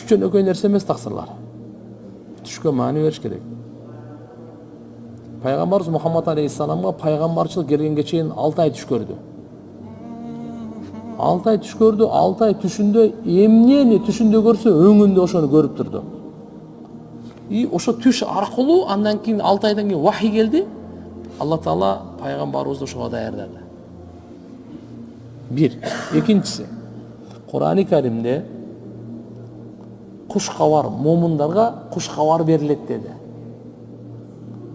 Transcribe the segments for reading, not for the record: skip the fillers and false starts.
жөнөкөй нерсе эмес таксырлар. Түшкө маани бериш керек. Пайгамбарыбыз Мухаммад алейхиссаламга пайгамбарчылык келгенге чейин 6 ай түш көрдү. 6 ай түш көрдү, 6 ай түшүндө эмнени түшүндө көрсө өңүндө ошону көрүп турду. И ошо түш аркылуу андан кийин 6 айдан кийин вахий келди. Алла Таала пайгамбарыбызды ошого даярдады. Бир. Экинчиси, Кур'ан-ы Каримде куш кабар, момундарга куш кабар берилет деди.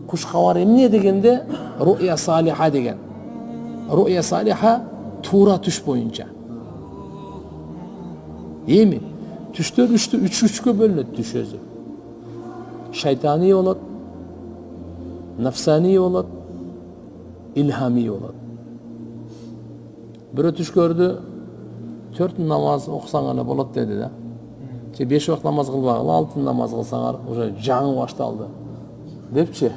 Куш кабар эмне дегенде ру'я салиха деген. Ру'я салиха туура түш боюнча. Эми түштөр үчкө бөлүнөт түш өзү. Шайтани болот, нафсани болот, илхами болот. Бирөө түш көрдү, 4 намаз окусаң гана болот деди да. Же 5 убакыт намаз кылбагыла, 6 намаз кылсаңар уже жаңы башталды. Депчи.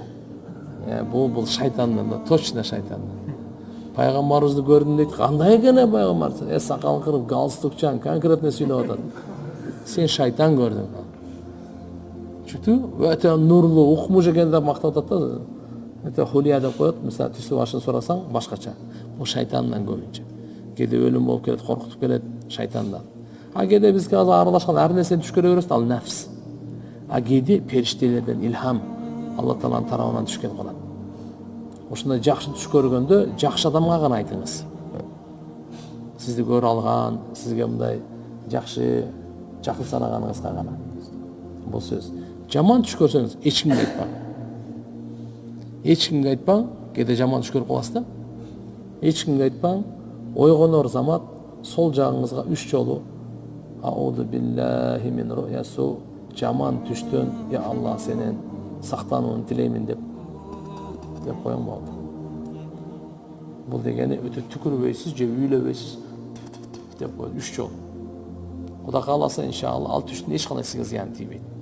Бул шайтандан да, точно шайтандан. Пайгамбарыбызды көрдүм дейт. Кандай экен пайгамбар? Сакал кырып, галстукчан, конкретно сүйлөп атат. Сен шайтан көрдүң. Чүтү, өтө нурлуу, укмуш экен деп мактап атат да. Өтө хулия деп коет, мисалы түсү башын сурасаң башкача. Бул шайтандан көбүнчө. Кээде өлүм болуп келет, коркутуп келет шайтандан. А кээде биз азыр аралашкан ар нерсени түш көрө беребиз, ал нафс. А кээде периштелерден илхам, Алла Тааланын тарабынан түшкөн калат. Ошондой жакшы түш көргөндө жакшы адамга гана айтыңыз. Сизди көрө алган, сизге мындай жакшы санаганыңызга гана. Бул сөз. Жаман түш көрсөңүз эч кимге айтпаң. Эч кимге айтпаң, кээде жаман түш көрүп каласыз да. Эч кимге айтпаң. Ойгонор замат сол жагыңызга 3 жолу Ауду биллахи мин ру'ясу, жаман түштөн я Алла сенен сактанууну тилеймин деп коюң болду. Бул дегени өтө түкүрбөйсүз же үйлөбөйсүз деп коюп 3 жол. Кудай кааласа иншалла ал түштүн эч кандай сизге зыяны тийбейт.